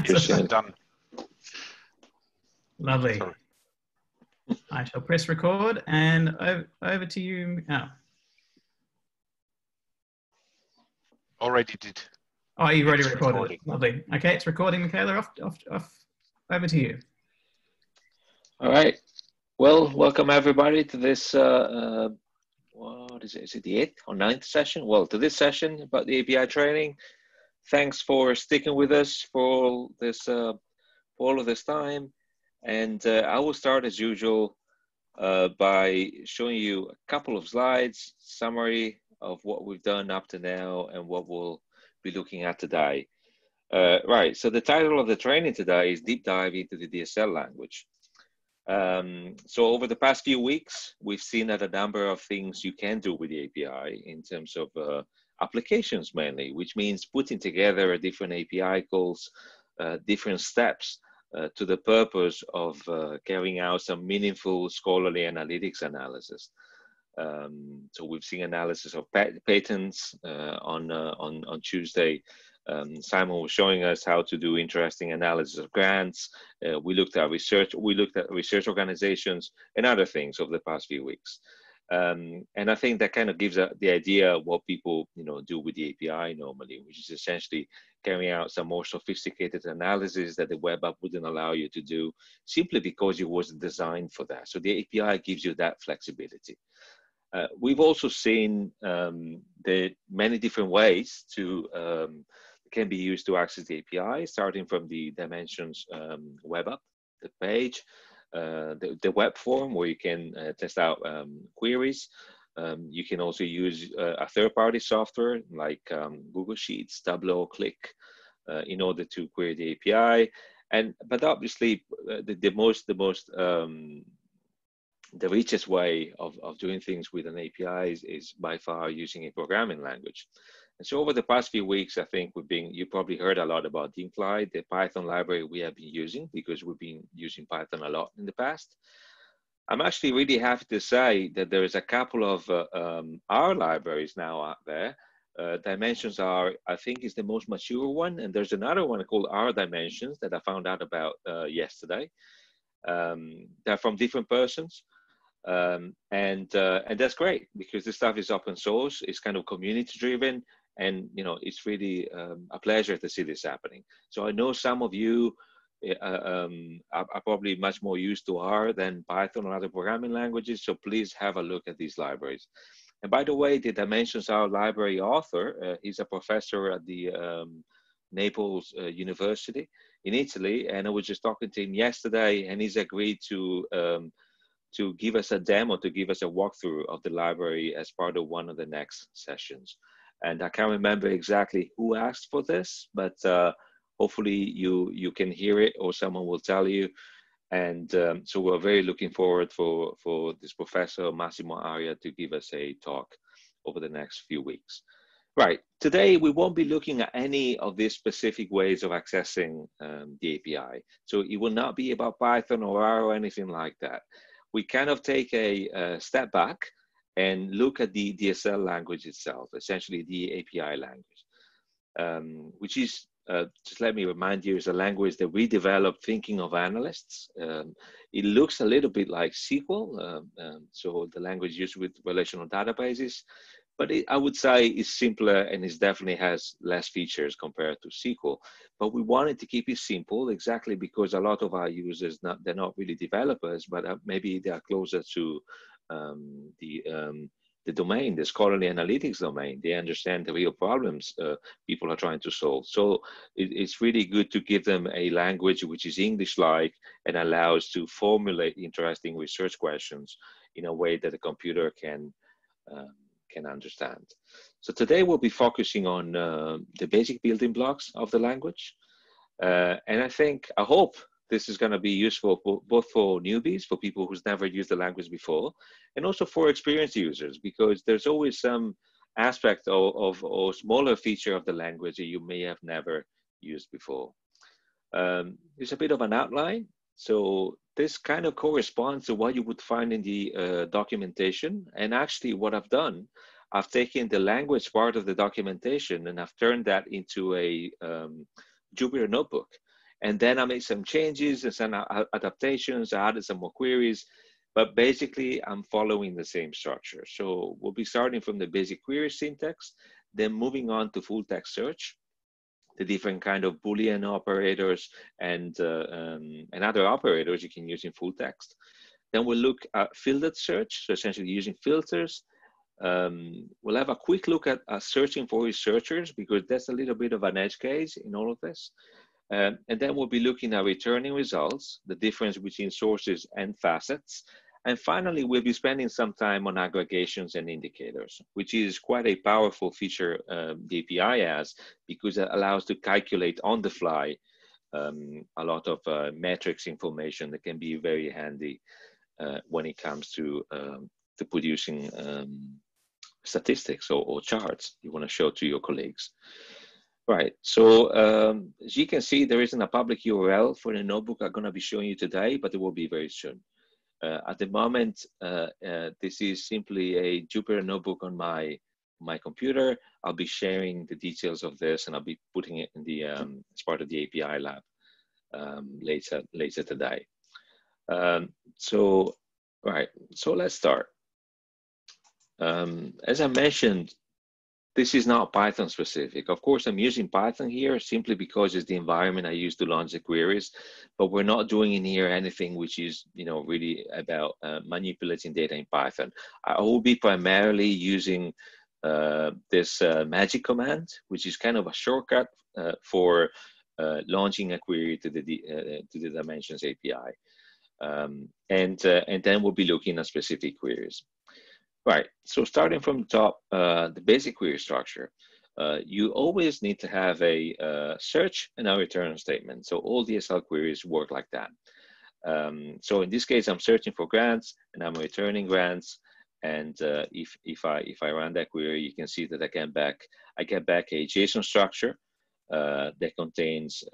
Yes, done. Lovely. Sorry. I shall press record and over to you. Oh. Already did. Oh, you've already It's recorded recording. it. Lovely. Okay, it's recording, Michaela. Off. Over to you. All right. Well, welcome everybody to this, what is it? Is it the 8th or 9th session? Well, to this session about the API training. Thanks for sticking with us for all of this time. And I will start as usual by showing you a couple of slides, summary of what we've done up to now and what we'll be looking at today. Right, so the title of the training today is Deep Dive into the DSL language. So over the past few weeks, we've seen that a number of things you can do with the API in terms of applications mainly, which means putting together different API calls, different steps to the purpose of carrying out some meaningful scholarly analytics analysis. So we've seen analysis of patents on Tuesday. Simon was showing us how to do interesting analysis of grants. We looked at research organizations and other things over the past few weeks. And I think that kind of gives the idea of what people do with the API normally, which is essentially carrying out some more sophisticated analysis that the web app wouldn't allow you to do simply because it wasn't designed for that. So the API gives you that flexibility. We've also seen the many different ways can be used to access the API, starting from the Dimensions web app, the page, the web form where you can test out queries. You can also use a third-party software like Google Sheets, Tableau, Click in order to query the API. But obviously, the richest way of doing things with an API is by far using a programming language. And so over the past few weeks, I think you probably heard a lot about dplyr, the Python library we have been using because we've been using Python a lot in the past. I'm actually really happy to say that there is a couple of R libraries now out there. Dimensions R, I think, is the most mature one. And there's another one called R Dimensions that I found out about yesterday. They're from different persons. And that's great because this stuff is open source, it's kind of community driven, and it's really a pleasure to see this happening. So I know some of you are probably much more used to R than Python or other programming languages, so please have a look at these libraries. And by the way, the Dimensions R library author, he's a professor at the Naples University in Italy, and I was just talking to him yesterday, and he's agreed to give us a demo, to give us a walkthrough of the library as part of one of the next sessions. And I can't remember exactly who asked for this, but hopefully you can hear it or someone will tell you. And so we're very looking forward for this Professor Massimo Aria to give us a talk over the next few weeks. Right, today we won't be looking at any of these specific ways of accessing the API. So it will not be about Python or R or anything like that. We kind of take a step back and look at the DSL language itself, essentially the API language, which is, just let me remind you, is a language that we developed thinking of analysts. It looks a little bit like SQL, so the language used with relational databases, but I would say it's simpler and it definitely has less features compared to SQL. But we wanted to keep it simple exactly because a lot of our users, they're not really developers, but maybe they are closer to the domain, the scholarly analytics domain. They understand the real problems people are trying to solve. So it's really good to give them a language which is English-like and allows to formulate interesting research questions in a way that a computer can understand. So today we'll be focusing on the basic building blocks of the language. And I hope this is going to be useful both for newbies, for people who's never used the language before, and also for experienced users, because there's always some aspect or smaller feature of the language that you may have never used before. There's a bit of an outline. So this kind of corresponds to what you would find in the documentation. And actually what I've done, I've taken the language part of the documentation and I've turned that into a Jupyter notebook. And then I made some changes and some adaptations. I added some more queries, but basically I'm following the same structure. So we'll be starting from the basic query syntax, then moving on to full text search, the different kind of Boolean operators and other operators you can use in full text. Then we'll look at filtered search, so essentially using filters. We'll have a quick look at searching for researchers, because that's a little bit of an edge case in all of this. And then we'll be looking at returning results, the difference between sources and facets. And finally, we'll be spending some time on aggregations and indicators, which is quite a powerful feature the API has, because it allows to calculate on the fly a lot of metrics information that can be very handy when it comes to producing statistics or charts you want to show to your colleagues. Right, so as you can see, there isn't a public URL for the notebook I'm going to be showing you today, but it will be very soon. At the moment, this is simply a Jupyter notebook on my computer. I'll be sharing the details of this, and I'll be putting it in the as part of the API lab later today. So let's start. As I mentioned, this is not Python specific. Of course, I'm using Python here simply because it's the environment I use to launch the queries, but we're not doing in here anything which is, really about manipulating data in Python. I will be primarily using this magic command, which is kind of a shortcut for launching a query to the Dimensions API. And then we'll be looking at specific queries. Right, so starting from the top, the basic query structure, you always need to have a search and a return statement. So all DSL queries work like that. So in this case, I'm searching for grants and I'm returning grants. And if I run that query, you can see that I get back a JSON structure that contains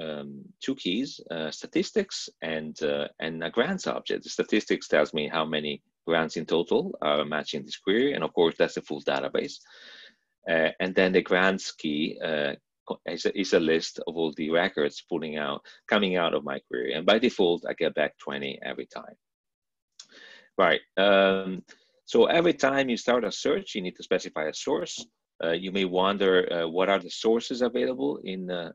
two keys, statistics and a grants object. The statistics tells me how many grants in total are matching this query, and of course that's the full database. And then the grants key is a list of all the records coming out of my query, and by default I get back 20 every time. Right. So every time you start a search, you need to specify a source. You may wonder what are the sources available in the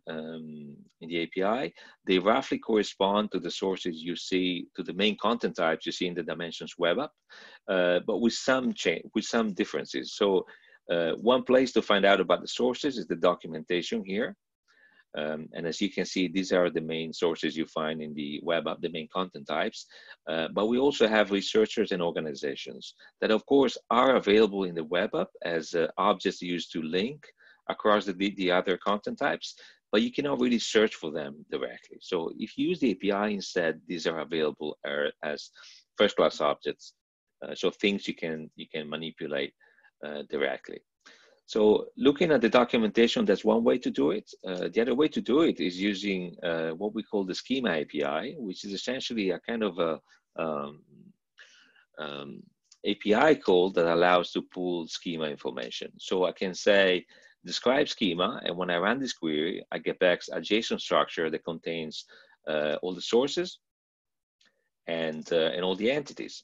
API. They roughly correspond to the sources you see, to the main content types you see in the Dimensions web app, but with some differences. So one place to find out about the sources is the documentation here. And as you can see, these are the main sources you find in the web app, the main content types. But we also have researchers and organizations that, of course, are available in the web app as objects used to link across the other content types, but you cannot really search for them directly. So if you use the API instead, these are available as first-class objects, so things you can manipulate directly. So looking at the documentation, that's one way to do it. The other way to do it is using what we call the schema API, which is essentially a kind of a API call that allows to pull schema information. So I can say describe schema, and when I run this query, I get back a JSON structure that contains all the sources and all the entities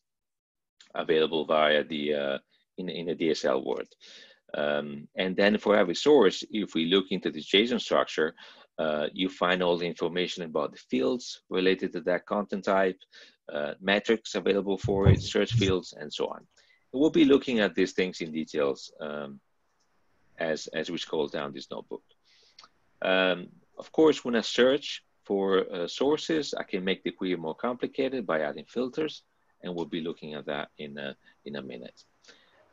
available via the in the DSL world. And then for every source, if we look into this JSON structure, you find all the information about the fields related to that content type, metrics available for it, search fields, and so on. We'll be looking at these things in details as we scroll down this notebook. Of course, when I search for sources, I can make the query more complicated by adding filters, and we'll be looking at that in a minute.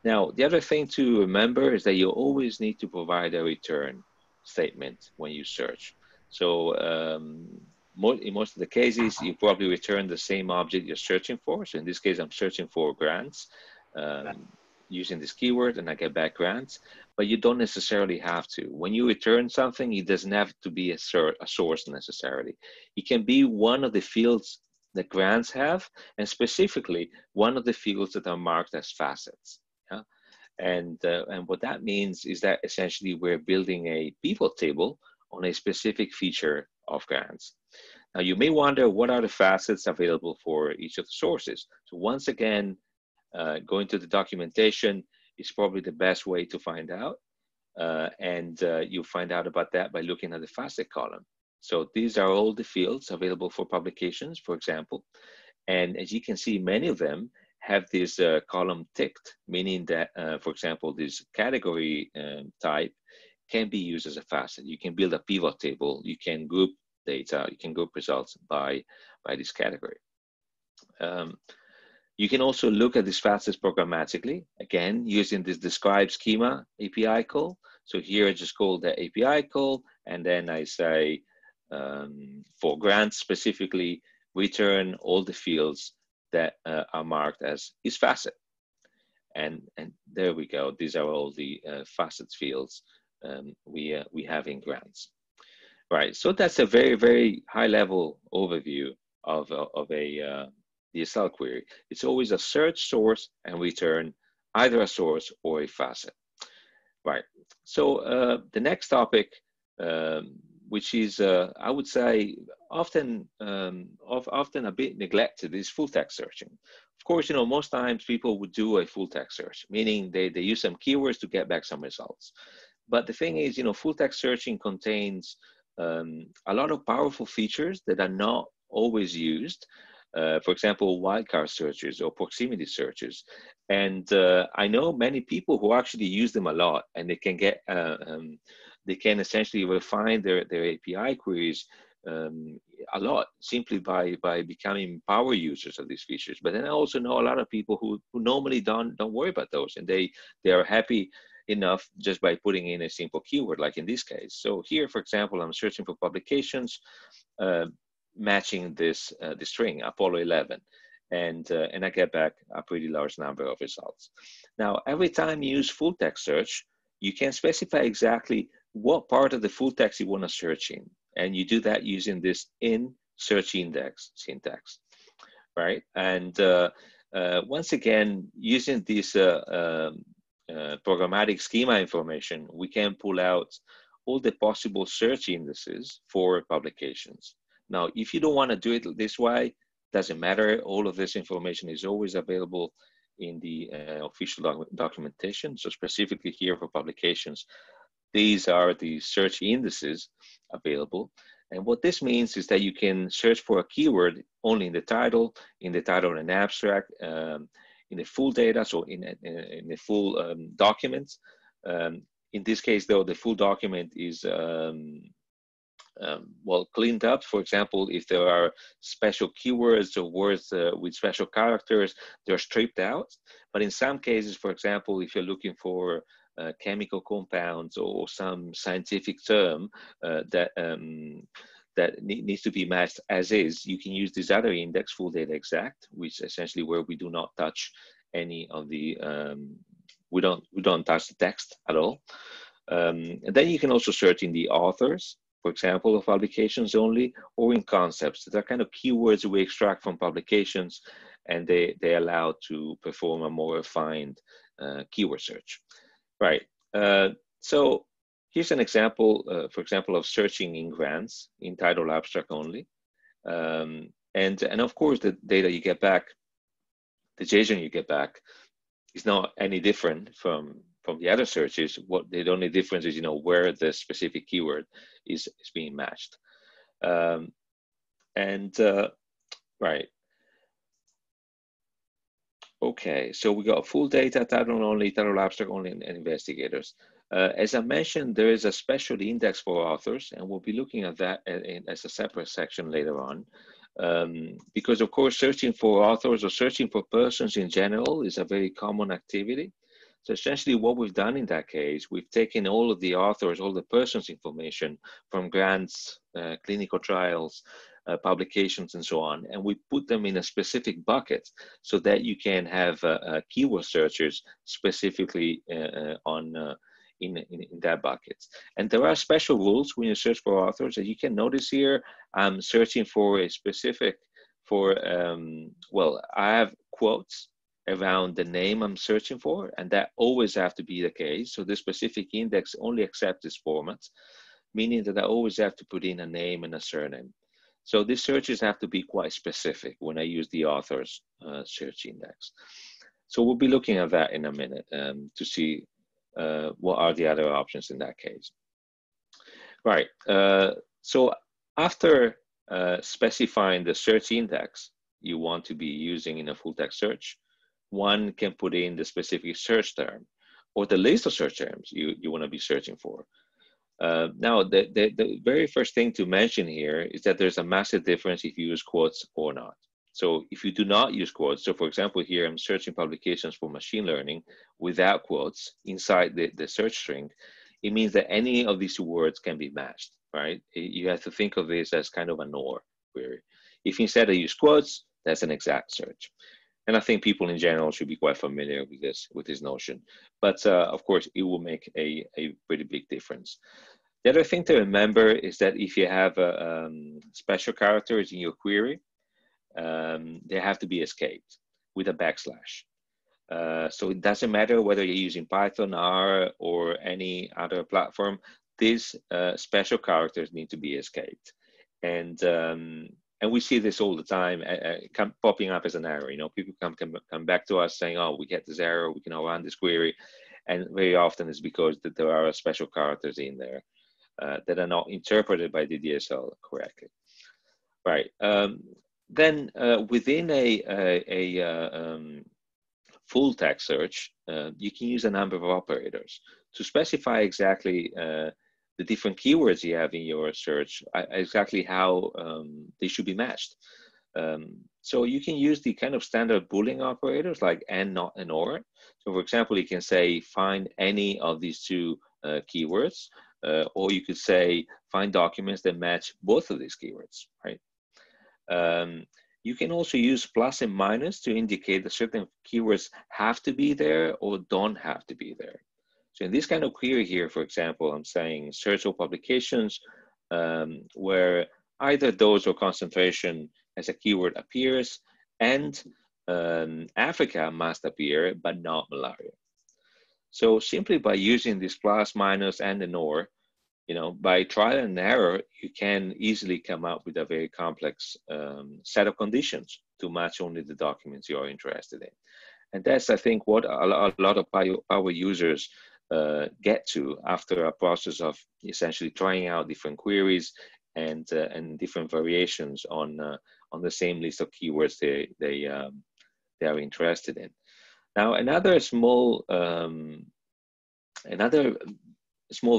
Now, the other thing to remember is that you always need to provide a return statement when you search. So in most of the cases, you probably return the same object you're searching for. So in this case, I'm searching for grants using this keyword, and I get back grants, but you don't necessarily have to. When you return something, it doesn't have to be a source necessarily. It can be one of the fields that grants have, and specifically one of the fields that are marked as facets. Yeah? And what that means is that essentially we're building a pivot table on a specific feature of grants. Now you may wonder, what are the facets available for each of the sources? So once again, going to the documentation is probably the best way to find out. And you'll find out about that by looking at the facet column. So these are all the fields available for publications, for example. And as you can see, many of them have this column ticked, meaning that, for example, this category type can be used as a facet. You can build a pivot table, you can group data, you can group results by this category. You can also look at these facets programmatically, again, using this describe schema API call. So here I just call the API call, and then I say, for grants specifically, return all the fields that are marked as is facet. And there we go. These are all the facets fields we have in grants. Right, so that's a very, very high level overview of a DSL query. It's always a search, source, and return either a source or a facet. Right, so the next topic, which is, I would say, often a bit neglected, is full text searching. Of course, most times people would do a full text search, meaning they use some keywords to get back some results. But the thing is, full text searching contains a lot of powerful features that are not always used. For example, wildcard searches or proximity searches. And I know many people who actually use them a lot, and they can get, they can essentially refine their API queries a lot simply by becoming power users of these features. But then I also know a lot of people who normally don't worry about those, and they are happy enough just by putting in a simple keyword, like in this case. So here, for example, I'm searching for publications matching this the string Apollo 11, and I get back a pretty large number of results. Now, every time you use full text search, you can specify exactly what part of the full text you want to search in, and you do that using this in search index syntax, right? And once again, using this programmatic schema information, we can pull out all the possible search indices for publications. Now, if you don't want to do it this way, doesn't matter. All of this information is always available in the official documentation. So specifically here for publications, these are the search indices available. And what this means is that you can search for a keyword only in the title and abstract, in the full data, so in the full document. In this case, though, the full document is well cleaned up. For example, if there are special keywords or words with special characters, they're stripped out. But in some cases, for example, if you're looking for chemical compounds or some scientific term that needs to be matched as is, you can use this other index, full data exact, which is essentially where we do not touch any of the we don't touch the text at all. And then you can also search in the authors, for example, of publications only, or in concepts that are kind of keywords we extract from publications, and they allow to perform a more refined keyword search. Right. So here's an example, for example, of searching in grants in title abstract only. And of course, the data you get back, the JSON you get back, is not any different from the other searches. What the only difference is, where the specific keyword is being matched. Right. Okay, so we got full data, title only, title abstract only, and investigators. As I mentioned, there is a special index for authors, and we'll be looking at that as a separate section later on. Because of course, searching for authors or searching for persons in general is a very common activity. So essentially what we've done in that case, we've taken all of the authors, all the persons information from grants, clinical trials, publications, and so on, and we put them in a specific bucket so that you can have keyword searchers specifically in that bucket. And there are special rules when you search for authors. As you can notice here, I'm searching for a specific, well, I have quotes around the name I'm searching for, and that always have to be the case. So this specific index only accepts this format, meaning that I always have to put in a name and a surname. So these searches have to be quite specific when I use the author's search index. So we'll be looking at that in a minute to see what are the other options in that case. Right, so after specifying the search index you want to be using in a full text search, one can put in the specific search term or the list of search terms you want to be searching for. Now, the very first thing to mention here is that there's a massive difference if you use quotes or not. So if you do not use quotes, so for example, here I'm searching publications for machine learning without quotes inside the search string, it means that any of these two words can be matched, right? You have to think of this as kind of an OR query. If instead I use quotes, that's an exact search. And I think people in general should be quite familiar with this notion. But of course, it will make a pretty big difference. The other thing to remember is that if you have special characters in your query, they have to be escaped with a backslash. So it doesn't matter whether you're using Python, R, or any other platform, these special characters need to be escaped. And we see this all the time, popping up as an error. You know, people come back to us saying, "Oh, we get this error. We can now run this query," and very often it's because that there are special characters in there that are not interpreted by the DSL correctly. Right. Then within a full text search, you can use a number of operators to specify exactly the different keywords you have in your search, exactly how they should be matched. So you can use the kind of standard Boolean operators like and, not, and or. So for example, you can say find any of these two keywords, or you could say find documents that match both of these keywords, right? You can also use plus and minus to indicate that certain keywords have to be there or don't have to be there. So in this kind of query here, for example, I'm saying search all publications where either dose or concentration as a keyword appears, and Africa must appear, but not malaria. So simply by using this plus, minus, and an or, you know, by trial and error, you can easily come up with a very complex set of conditions to match only the documents you are interested in. And that's, I think, what a lot of power users get to after a process of essentially trying out different queries and different variations on the same list of keywords they are interested in. Now, another small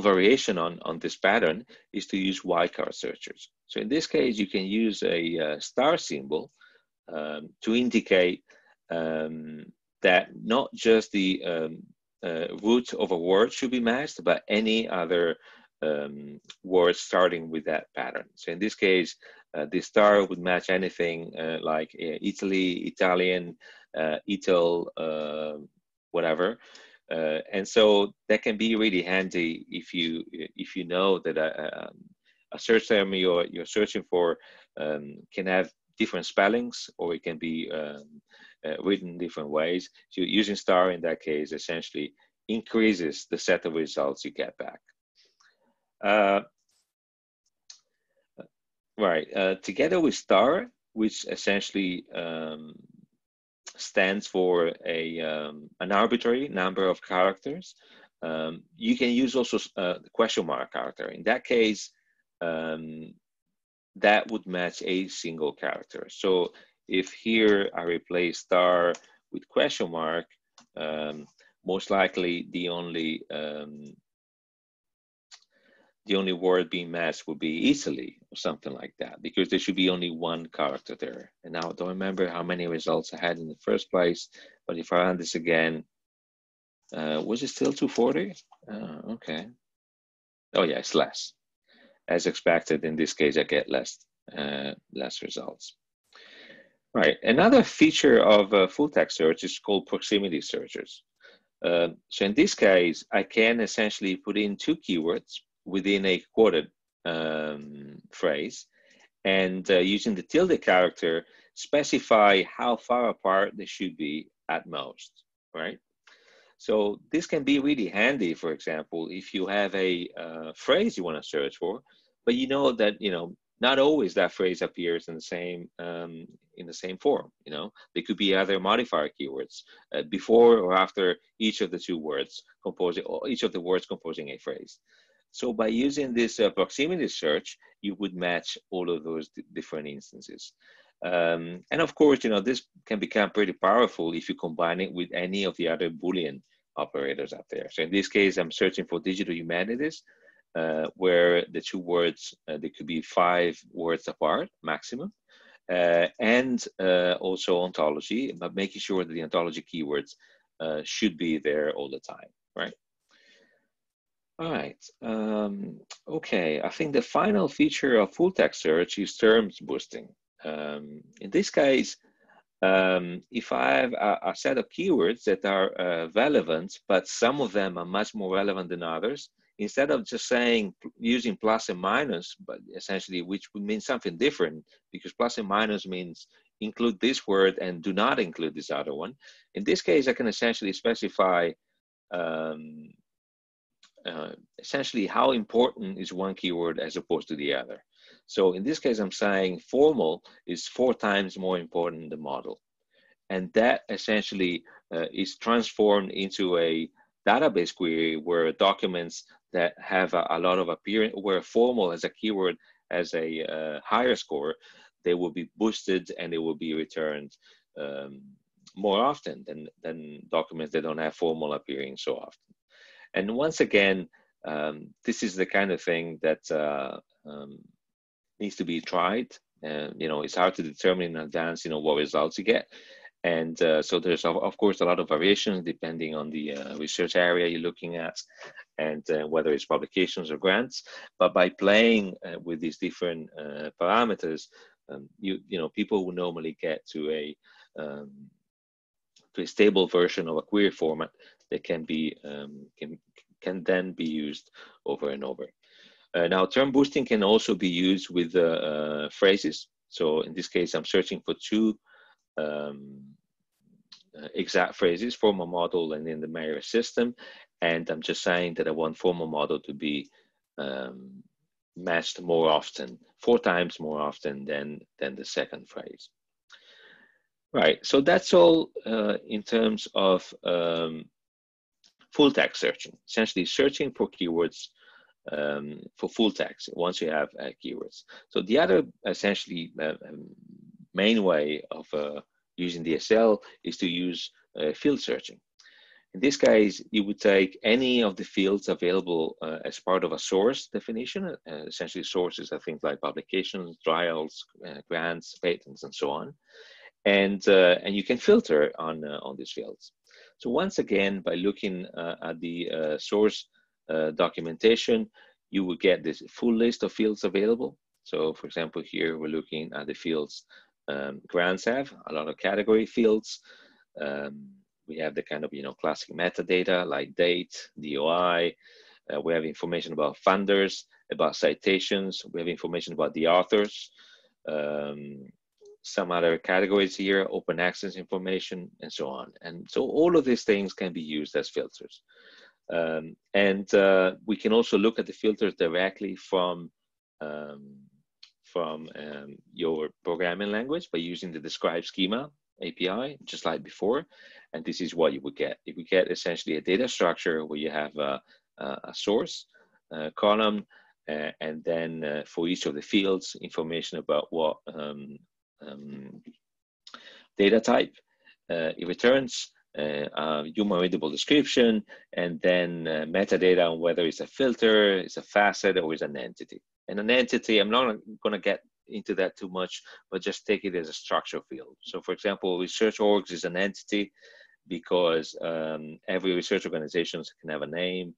variation on this pattern is to use wildcard searchers. So in this case, you can use a star symbol to indicate that not just the root of a word should be matched, but any other words starting with that pattern. So in this case, the star would match anything like Italy, Italian, Ital, whatever. And so that can be really handy if you know that a search term you're searching for can have different spellings, or it can be written different ways. So using star in that case essentially increases the set of results you get back. Together with star, which essentially stands for an arbitrary number of characters, you can use also the question mark character. In that case, that would match a single character. So if here I replace star with question mark, most likely the only word being matched would be Italy or something like that, because there should be only one character there. And now I don't remember how many results I had in the first place, but if I run this again, was it still 240? Okay. Oh yeah, it's less. As expected, in this case, I get less results. Right, another feature of full text search is called proximity searches. So in this case, I can essentially put in two keywords within a quoted phrase, and using the tilde character, specify how far apart they should be at most, right? So this can be really handy, for example, if you have a phrase you want to search for, but you know that not always that phrase appears in the same form. You know, there could be other modifier keywords before or after each of the two words composing, or each of the words composing a phrase. So by using this proximity search, you would match all of those different instances. And of course, you know, this can become pretty powerful if you combine it with any of the other Boolean operators out there. So in this case, I'm searching for digital humanities, where the two words, they could be 5 words apart maximum, and also ontology, but making sure that the ontology keywords should be there all the time, right? All right. Okay, I think the final feature of full text search is terms boosting. In this case, if I have a set of keywords that are relevant, but some of them are much more relevant than others, instead of just saying using plus and minus, but essentially which would mean something different, because plus and minus means include this word and do not include this other one. In this case, I can essentially specify essentially how important is one keyword as opposed to the other. So in this case, I'm saying formal is 4 times more important than model. And that essentially is transformed into a database query where documents that have a lot of appearance, where formal as a keyword has a higher score, they will be boosted and they will be returned more often than documents that don't have formal appearing so often. And once again, this is the kind of thing that needs to be tried. You know, it's hard to determine in advance, you know, what results you get. And so there's, of course, a lot of variations depending on the research area you're looking at, and whether it's publications or grants. But by playing with these different parameters, you know, people will normally get to a stable version of a query format that can be can then be used over and over. Now, term boosting can also be used with phrases. So in this case, I'm searching for 2 exact phrases, formal model and in the Marriott system, and I'm just saying that I want formal model to be matched more often, 4 times more often than the second phrase. Right, so that's all in terms of full text searching, essentially searching for keywords for full text once you have keywords. So the other essentially main way of using DSL is to use field searching. In this case, you would take any of the fields available as part of a source definition. Essentially, sources are things like publications, trials, grants, patents, and so on. And you can filter on these fields. So once again, by looking at the source documentation, you will get this full list of fields available. So for example, here we're looking at the fields grants have, a lot of category fields. We have the kind of, you know, classic metadata like date, DOI. We have information about funders, about citations. We have information about the authors. Some other categories here, open access information, and so on. And so all of these things can be used as filters. We can also look at the filters directly from your programming language by using the describe schema API, just like before. And this is what you would get. You would get essentially a data structure where you have a source column, and then for each of the fields, information about what data type it returns, human readable description, and then metadata on whether it's a filter, it's a facet, or it's an entity. And an entity, I'm not going to get into that too much, but just take it as a structure field. So for example, research orgs is an entity because every research organization can have a name,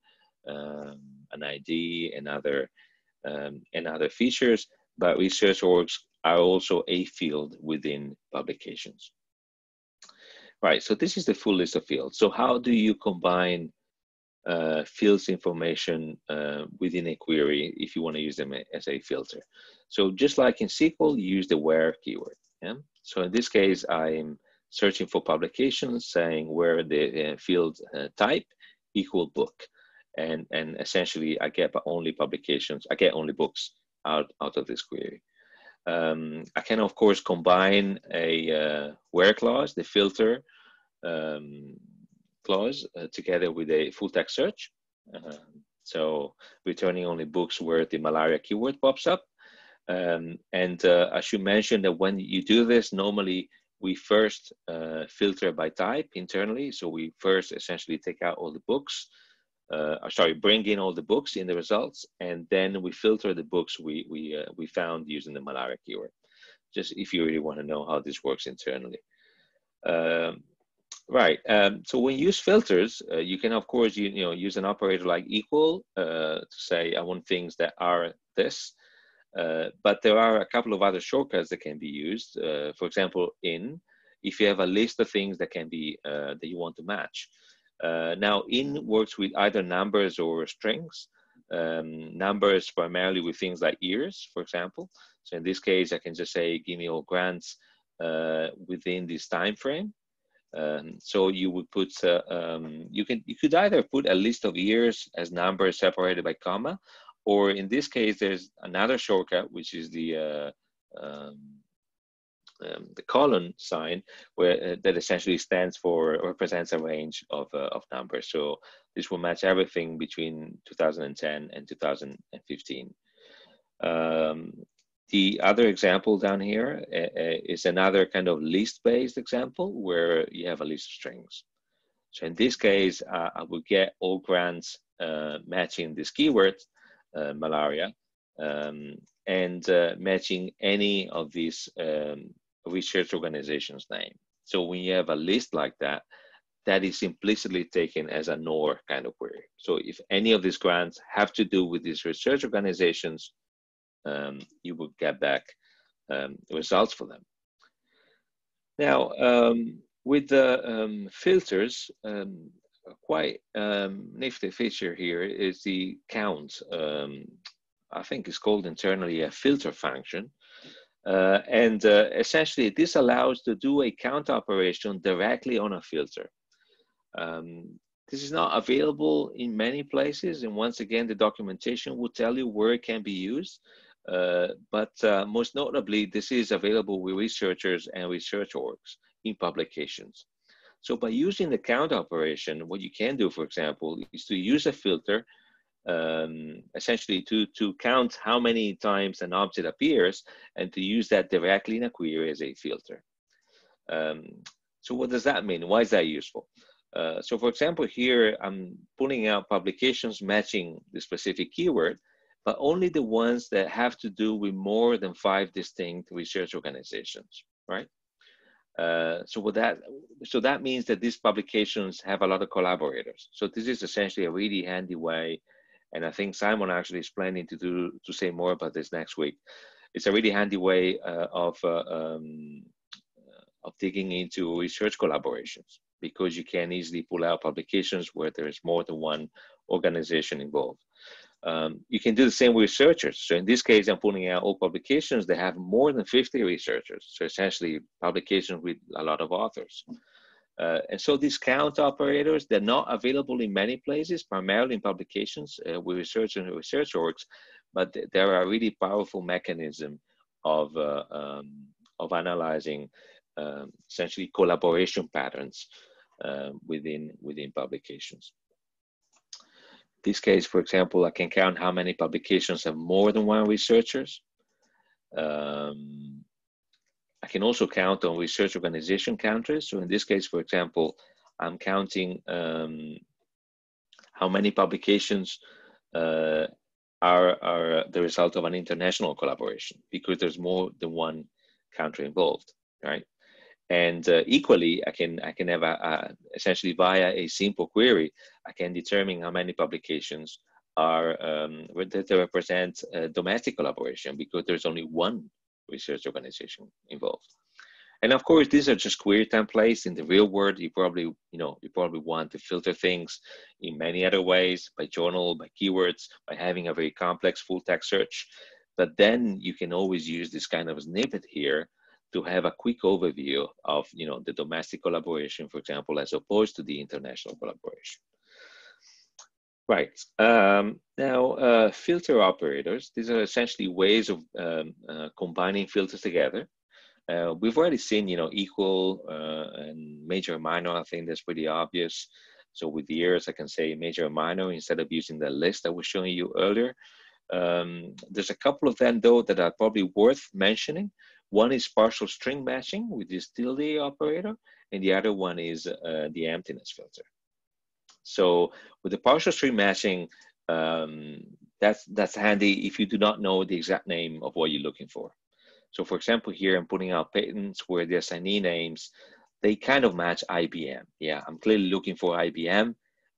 an ID, and other features, but research orgs are also a field within publications. Right, so this is the full list of fields. So how do you combine fields information within a query if you want to use them as a filter? So just like in SQL, you use the where keyword. Yeah? So in this case, I'm searching for publications, saying where the field type equal book. And essentially, I get only publications, I get only books out of this query. I can, of course, combine a where clause, the filter clause, together with a full text search. So returning only books where the malaria keyword pops up. And I should mention that when you do this, normally we first filter by type internally. So we first essentially take out all the books, bring in all the books in the results, and then we filter the books we found using the malaria keyword. Just if you really want to know how this works internally. Right. So when you use filters, you can, of course, use an operator like equal to say, I want things that are this. But there are a couple of other shortcuts that can be used. For example, if you have a list of things that can be that you want to match. Now, works with either numbers or strings. Numbers primarily with things like years, for example. So in this case, I can just say, give me all grants within this time frame. So you would put, you could either put a list of years as numbers separated by comma, or in this case, there's another shortcut, which is the colon sign, where that essentially stands for, represents a range of numbers. So this will match everything between 2010 and 2015. The other example down here is another kind of list-based example where you have a list of strings. So in this case, I will get all grants matching this keyword, malaria, and matching any of these research organizations' name. So when you have a list like that, that is implicitly taken as a NOR kind of query. So if any of these grants have to do with these research organizations, you will get back results for them. Now, with the filters, quite nifty feature here is the count. I think it's called internally a filter function. And essentially, this allows to do a count operation directly on a filter. This is not available in many places. And once again, the documentation will tell you where it can be used. But most notably, this is available with researchers and research orgs in publications. So by using the count operation, what you can do, for example, is to use a filter essentially to count how many times an object appears and to use that directly in a query as a filter. So what does that mean? Why is that useful? So for example, here I'm pulling out publications matching the specific keyword, but only the ones that have to do with more than 5 distinct research organizations, right? So that means that these publications have a lot of collaborators. So this is essentially a really handy way, and I think Simon actually is planning to say more about this next week. It's a really handy way of digging into research collaborations, because you can easily pull out publications where there is more than one organization involved. You can do the same with researchers. So in this case, I'm pulling out all publications that have more than 50 researchers. So essentially publications with a lot of authors. And so these count operators, they're not available in many places, primarily in publications with research and research orgs, but they're a really powerful mechanism of analyzing essentially collaboration patterns within publications. In this case, for example, I can count how many publications have more than one researchers. I can also count on research organization counters. So in this case, for example, I'm counting how many publications are the result of an international collaboration, because there's more than one country involved, right? And equally, I can have essentially via a simple query, I can determine how many publications are that represent domestic collaboration, because there's only one research organization involved. And of course, these are just query templates. In the real world, you probably want to filter things in many other ways, by journal, by keywords, by having a very complex full text search. But then you can always use this kind of snippet here to have a quick overview of the domestic collaboration, for example, as opposed to the international collaboration. Right. Now, filter operators, these are essentially ways of combining filters together. We've already seen, equal and major and minor. I think that's pretty obvious. So with the years, I can say major and minor instead of using the list I was showing you earlier. There's a couple of them, though, that are probably worth mentioning. One is partial string matching with this tilde operator, and the other one is the emptiness filter. So with the partial string matching, that's handy if you do not know the exact name of what you're looking for. So for example, here I'm putting out patents where the assignee names, they kind of match IBM. Yeah, I'm clearly looking for IBM.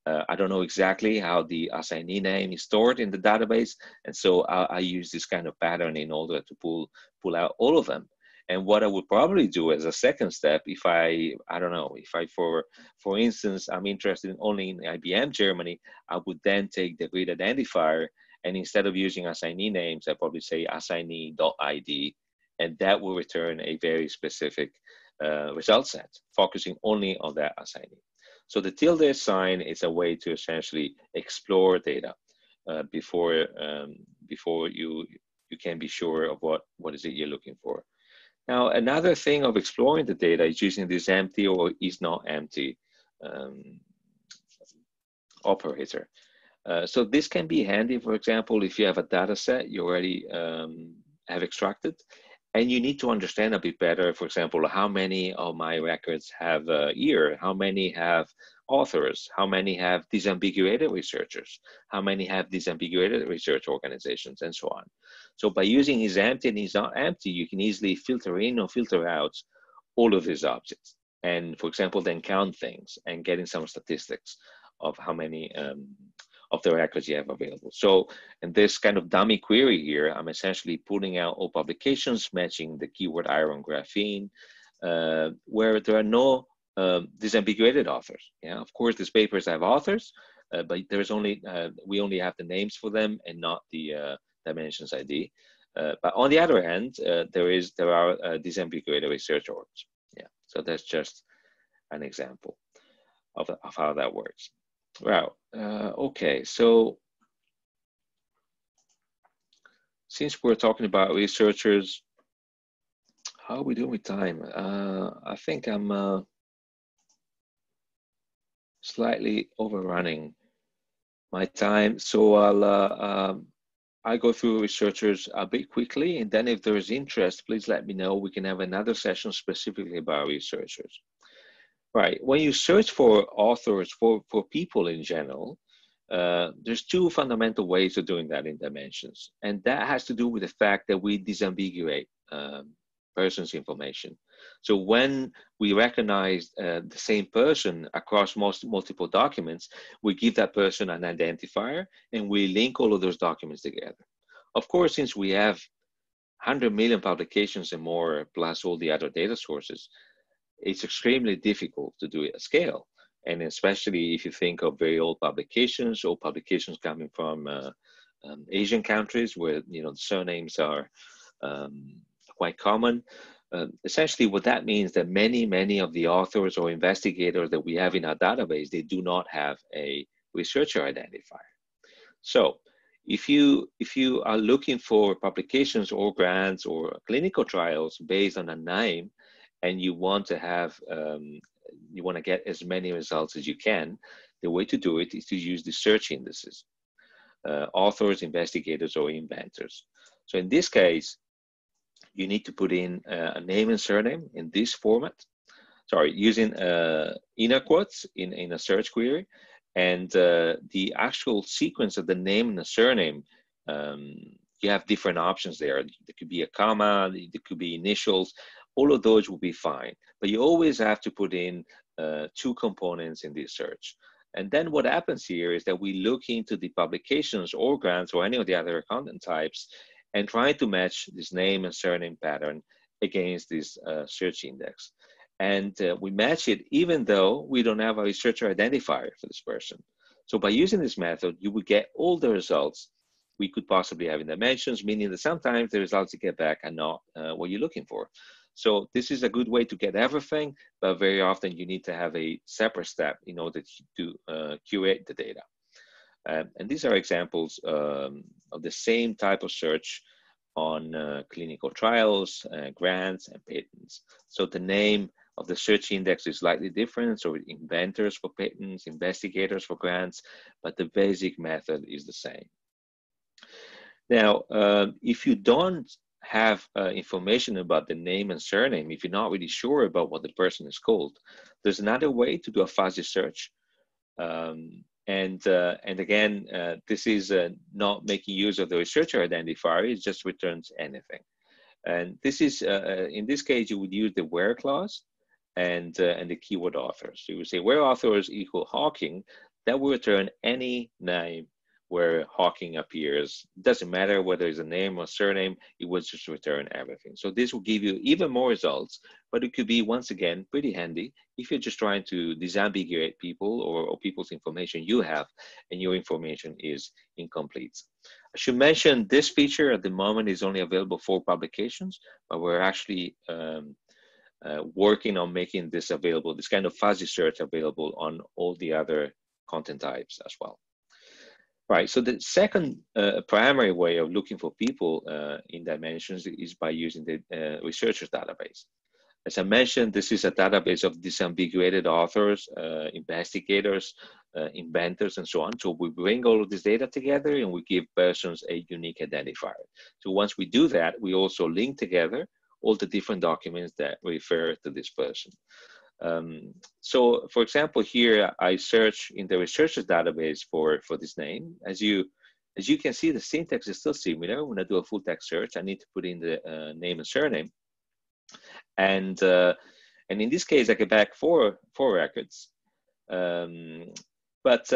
I don't know exactly how the assignee name is stored in the database. And so I use this kind of pattern in order to pull out all of them. And what I would probably do as a second step, if I don't know, if I, for instance, I'm interested in only in IBM Germany, I would then take the grid identifier, and instead of using assignee names, I probably say assignee.id, and that will return a very specific result set, focusing only on that assignee. So the tilde sign is a way to essentially explore data before you can be sure of what is it you're looking for. Now, another thing of exploring the data is using this empty or is not empty operator. So this can be handy, for example, if you have a data set you already have extracted, and you need to understand a bit better, for example, how many of my records have year, how many have authors, how many have disambiguated researchers, how many have disambiguated research organizations, and so on. So by using is empty and is not empty, you can easily filter in or filter out all of these objects. And for example, then count things and getting some statistics of how many of the records you have available. So in this kind of dummy query here, I'm essentially pulling out all publications matching the keyword iron graphene, where there are no disambiguated authors. Yeah, of course, these papers have authors, but there's only we only have the names for them and not the dimensions ID. But on the other hand, there are disambiguated research orgs. Yeah, so that's just an example of how that works. Wow. Okay, so since we're talking about researchers, how are we doing with time? I think I'm slightly overrunning my time, so I'll go through researchers a bit quickly, and then if there is interest, please let me know. We can have another session specifically about researchers. Right, when you search for authors, for people in general, there's two fundamental ways of doing that in Dimensions. And that has to do with the fact that we disambiguate person's information. So when we recognize the same person across multiple documents, we give that person an identifier and we link all of those documents together. Of course, since we have 100 million publications and more, plus all the other data sources, it's extremely difficult to do it at scale. And especially if you think of very old publications or publications coming from Asian countries where the surnames are quite common. Essentially what that means that many of the authors or investigators that we have in our database, they do not have a researcher identifier. So if you are looking for publications or grants or clinical trials based on a name, and you want to have, you want to get as many results as you can, the way to do it is to use the search indices, authors, investigators, or inventors. So in this case, you need to put in a name and surname in this format. Sorry, using inner quotes in a search query, and the actual sequence of the name and the surname, you have different options there. There could be a comma, there could be initials. All of those will be fine, but you always have to put in two components in this search. And then what happens here is that we look into the publications or grants or any of the other content types and try to match this name and surname pattern against this search index. And we match it even though we don't have a researcher identifier for this person. So by using this method, you would get all the results we could possibly have in Dimensions, meaning that sometimes the results you get back are not what you're looking for. So this is a good way to get everything, but very often you need to have a separate step in order to curate the data. And these are examples of the same type of search on clinical trials, grants, and patents. So the name of the search index is slightly different. So inventors for patents, investigators for grants, but the basic method is the same. Now, if you don't have information about the name and surname, if you're not really sure about what the person is called, there's another way to do a fuzzy search. And again, this is not making use of the researcher identifier, it just returns anything. And this is, in this case, you would use the where clause and the keyword authors. So you would say where authors equal Hawking, that will return any name where Hawking appears. It doesn't matter whether it's a name or surname, it will just return everything. So this will give you even more results, but it could be, once again, pretty handy if you're just trying to disambiguate people or people's information you have and your information is incomplete. I should mention this feature at the moment is only available for publications, but we're actually working on making this available, this kind of fuzzy search available on all the other content types as well. Right, so the second primary way of looking for people in dimensions is by using the researchers database. As I mentioned, this is a database of disambiguated authors, investigators, inventors, and so on. So we bring all of this data together and we give persons a unique identifier. So once we do that, we also link together all the different documents that refer to this person. So for example, here I search in the researchers database for this name. As you can see, the syntax is still similar. When I do a full text search, I need to put in the name and surname. And in this case, I get back four records. But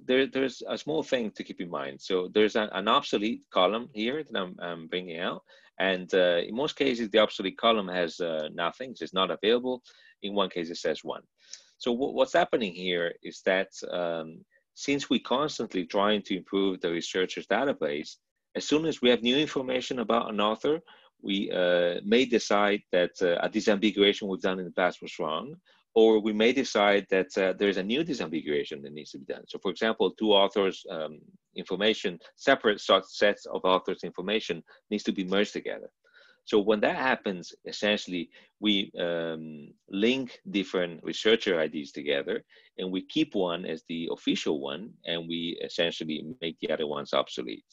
there's a small thing to keep in mind. So there's an obsolete column here that I'm bringing out. And in most cases, the obsolete column has nothing. So it's not available. In one case, it says 1. So what's happening here is that since we constantly trying to improve the researchers database, as soon as we have new information about an author, we may decide that a disambiguation we've done in the past was wrong, or we may decide that there's a new disambiguation that needs to be done. So for example, two authors information, separate sets of authors information needs to be merged together. So when that happens, essentially, we link different researcher IDs together, and we keep one as the official one, and we essentially make the other ones obsolete.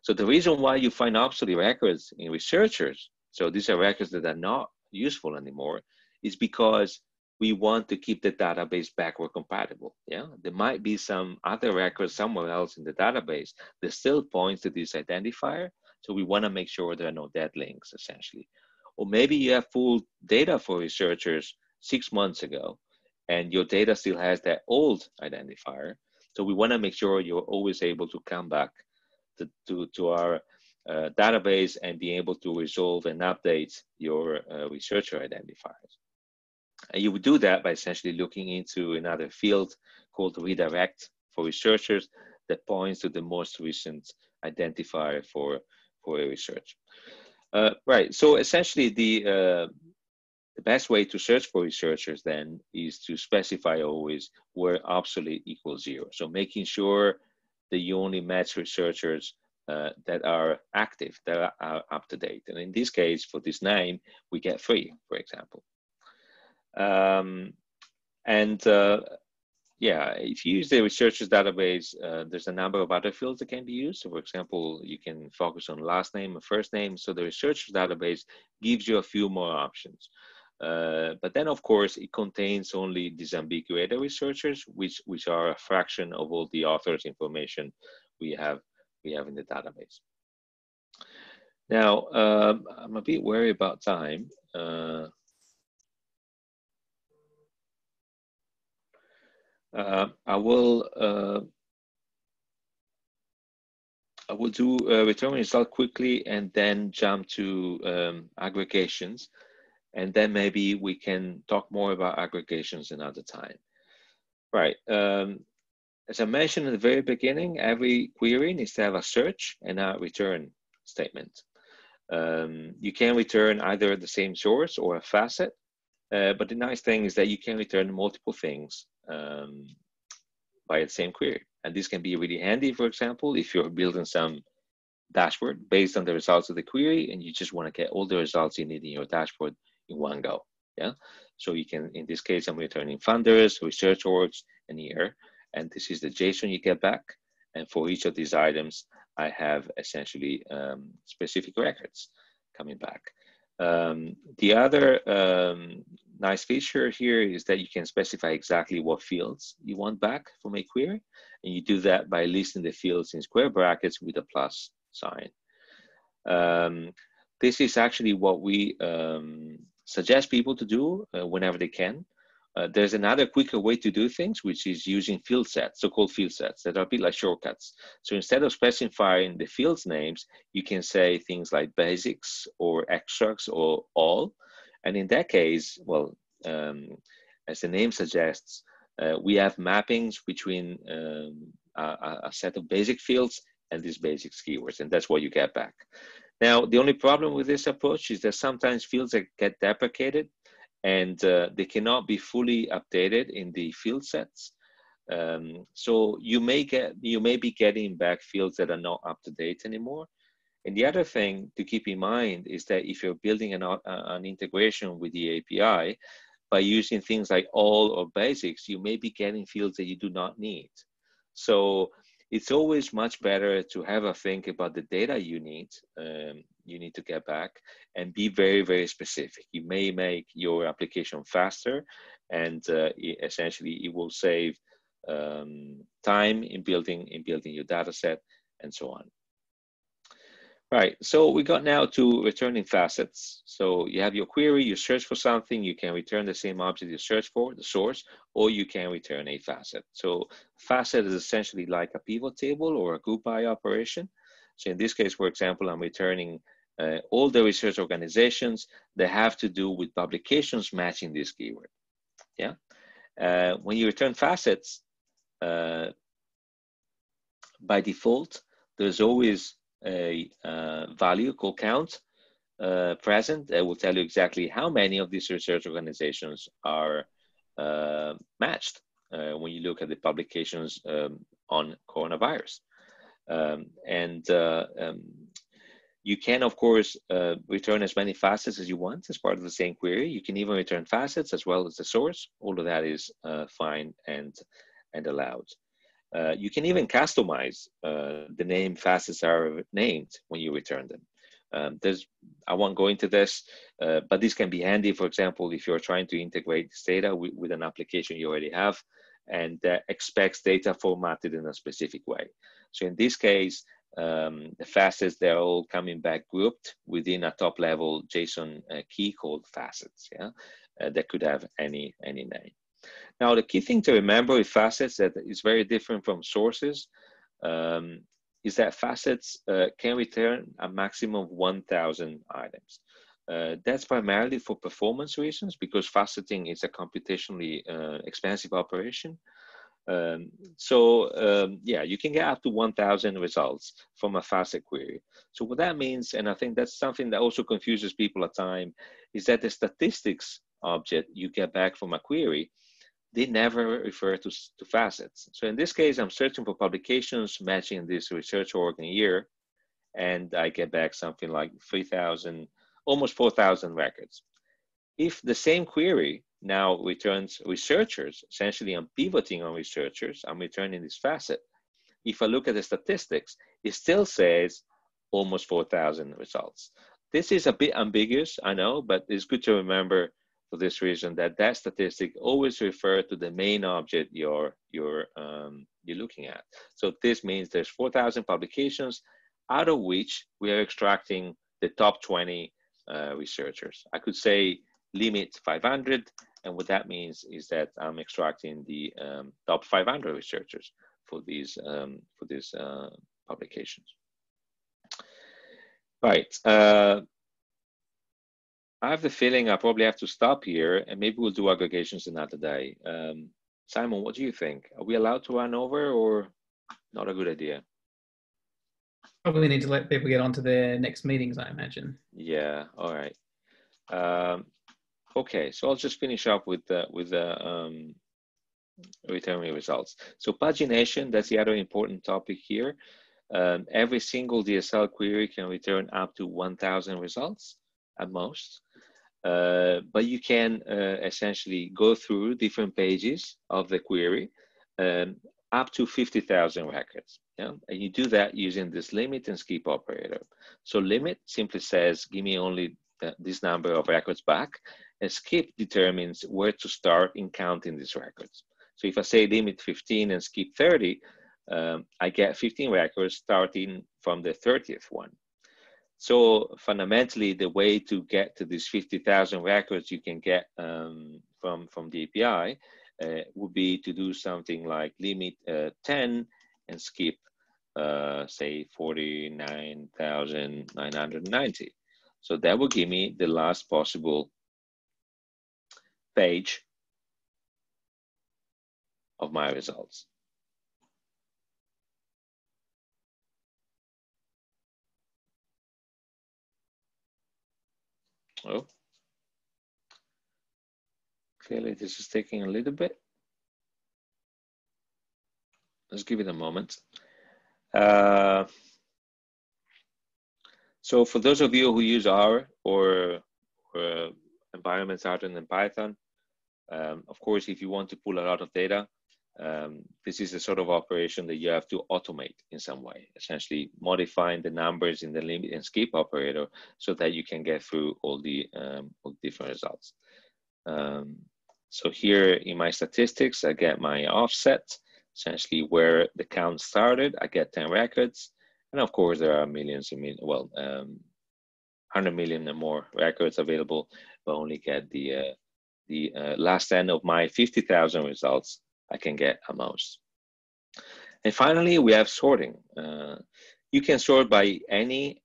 So the reason why you find obsolete records in researchers, so these are records that are not useful anymore, is because we want to keep the database backward compatible. Yeah, there might be some other records somewhere else in the database that still points to this identifier. So we want to make sure there are no dead links, essentially. Or maybe you have full data for researchers 6 months ago, and your data still has that old identifier. So we want to make sure you're always able to come back to our database and be able to resolve and update your researcher identifiers. And you would do that by essentially looking into another field called redirect for researchers that points to the most recent identifier for a research. Right, so essentially the best way to search for researchers then is to specify always where obsolete equals 0. So making sure that you only match researchers that are active, that are up to date. And in this case, for this name, we get 3, for example. Yeah, if you use the researchers database, there's a number of other fields that can be used. So for example, you can focus on last name and first name. So the researchers database gives you a few more options. But then of course, it contains only disambiguated researchers, which are a fraction of all the authors' information we have in the database. Now, I'm a bit worried about time. I will do return result quickly and then jump to aggregations, and then maybe we can talk more about aggregations another time. Right. As I mentioned at the very beginning, every query needs to have a search and a return statement. You can return either the same source or a facet, but the nice thing is that you can return multiple things by the same query. And this can be really handy, for example, if you're building some dashboard based on the results of the query and you just want to get all the results you need in your dashboard in one go. Yeah. So you can, in this case, I'm returning funders, research orgs, and year. And this is the JSON you get back. And for each of these items, I have essentially specific records coming back. The other nice feature here is that you can specify exactly what fields you want back from a query. And you do that by listing the fields in square brackets with a plus sign. This is actually what we suggest people to do whenever they can. There's another quicker way to do things, which is using field sets, so-called field sets that are a bit like shortcuts. So instead of specifying the fields names, you can say things like basics or extracts or all. And in that case, well, as the name suggests, we have mappings between a set of basic fields and these basics keywords, and that's what you get back. Now, the only problem with this approach is that sometimes fields that get deprecated and they cannot be fully updated in the field sets. So you may be getting back fields that are not up to date anymore. And the other thing to keep in mind is that if you're building an integration with the API, by using things like all or basics, you may be getting fields that you do not need. So it's always much better to have a think about the data you need to get back and be very, very specific. You may make your application faster, and essentially it will save time in building your data set and so on. Right, so we got now to returning facets. So you have your query, you search for something, you can return the same object you search for, the source, or you can return a facet. So facet is essentially like a pivot table or a group by operation. So in this case, for example, I'm returning all the research organizations that have to do with publications matching this keyword. Yeah. When you return facets, by default, there's always a value called count present that will tell you exactly how many of these research organizations are matched when you look at the publications on coronavirus. You can, of course, return as many facets as you want as part of the same query. You can even return facets as well as the source. All of that is fine and allowed. You can even customize the name facets are named when you return them. I won't go into this, but this can be handy, for example, if you're trying to integrate this data with an application you already have and expects data formatted in a specific way. So in this case, the facets, they're all coming back grouped within a top level JSON key called facets, yeah, that could have any name. Now, the key thing to remember with facets that is very different from sources is that facets can return a maximum of 1,000 items. That's primarily for performance reasons because faceting is a computationally expensive operation. Yeah, you can get up to 1,000 results from a facet query. So what that means, and I think that's something that also confuses people at times, is that the statistics object you get back from a query, they never refer to facets. So in this case, I'm searching for publications matching this research org in year, and I get back something like 3,000, almost 4,000 records. If the same query now returns researchers, essentially I'm pivoting on researchers, I'm returning this facet. If I look at the statistics, it still says almost 4,000 results. This is a bit ambiguous, I know, but it's good to remember for this reason that statistic always refer to the main object you're looking at. So this means there's 4,000 publications, out of which we are extracting the top 20 researchers. I could say limit 500, and what that means is that I'm extracting the top 500 researchers for these publications. Right. I have the feeling I probably have to stop here, and maybe we'll do aggregations another day. Simon, what do you think? Are we allowed to run over, or not a good idea? Probably need to let people get on to their next meetings, I imagine. Yeah. All right. Okay. So I'll just finish up with the return me results. So pagination, that's the other important topic here. Every single DSL query can return up to 1,000 results at most. But you can essentially go through different pages of the query up to 50,000 records. Yeah? And you do that using this limit and skip operator. So limit simply says, give me only this number of records back, and skip determines where to start in counting these records. So if I say limit 15 and skip 30, I get 15 records starting from the 30th one. So fundamentally, the way to get to these 50,000 records you can get from the API would be to do something like limit 10 and skip, say, 49,990. So that will give me the last possible page of my results. Oh, clearly this is taking a little bit. Let's give it a moment. So for those of you who use R or environments other than Python, of course, if you want to pull a lot of data, this is the sort of operation that you have to automate in some way, essentially modifying the numbers in the limit and skip operator so that you can get through all the different results. So here in my statistics, I get my offset, essentially where the count started. I get 10 records. And of course, there are millions and millions, well, 100 million and more records available, but only get the last 10 of my 50,000 results I can get at most. And finally, we have sorting. You can sort by any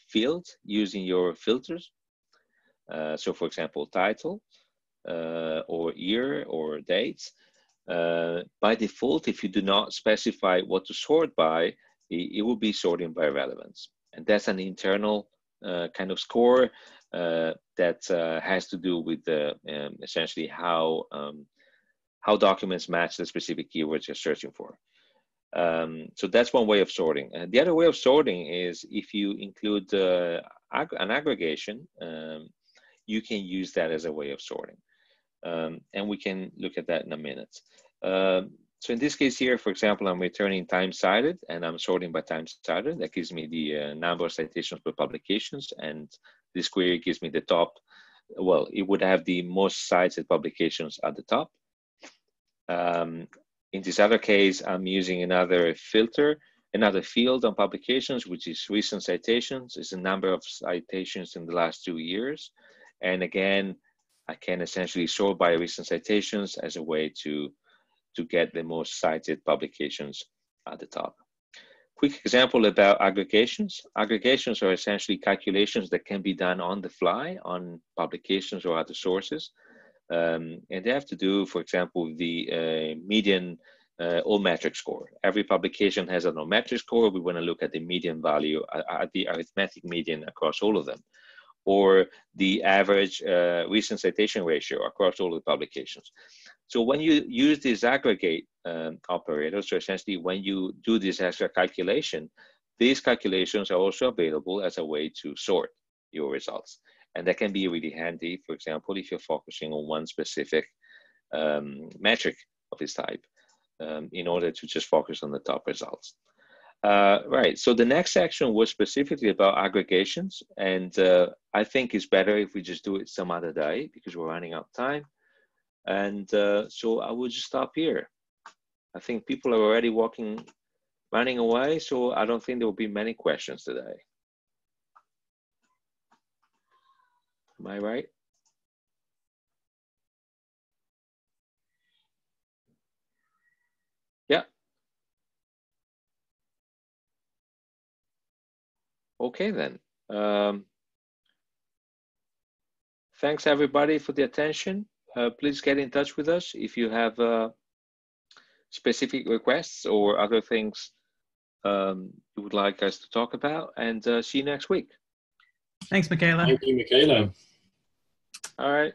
field using your filters. So for example, title or year or dates. By default, if you do not specify what to sort by, it will be sorting by relevance. And that's an internal kind of score that has to do with essentially how documents match the specific keywords you're searching for. So that's one way of sorting. The other way of sorting is if you include an aggregation, you can use that as a way of sorting. And we can look at that in a minute. So in this case here, for example, I'm returning time cited and I'm sorting by time cited. That gives me the number of citations per publications, and this query gives me the top. Well, it would have the most cited publications at the top. In this other case, I'm using another filter, another field on publications, which is recent citations. It's the number of citations in the last 2 years. And again, I can essentially sort by recent citations as a way to get the most cited publications at the top. Quick example about aggregations. Aggregations are essentially calculations that can be done on the fly on publications or other sources. And they have to do, for example, with the median all-metric score. Every publication has an all-metric score. We want to look at the median value, at the arithmetic median across all of them, or the average recent citation ratio across all the publications. So when you use this aggregate operator, so essentially when you do this extra calculation, these calculations are also available as a way to sort your results. And that can be really handy, for example, if you're focusing on one specific metric of this type, in order to just focus on the top results. Right, so the next section was specifically about aggregations, and I think it's better if we just do it some other day because we're running out of time. And so I will just stop here. I think people are already running away, so I don't think there will be many questions today. Am I right? Yeah. Okay then. Thanks everybody for the attention. Please get in touch with us if you have specific requests or other things you would like us to talk about, and see you next week. Thanks, Michaela. Thank you, Michaela. All right.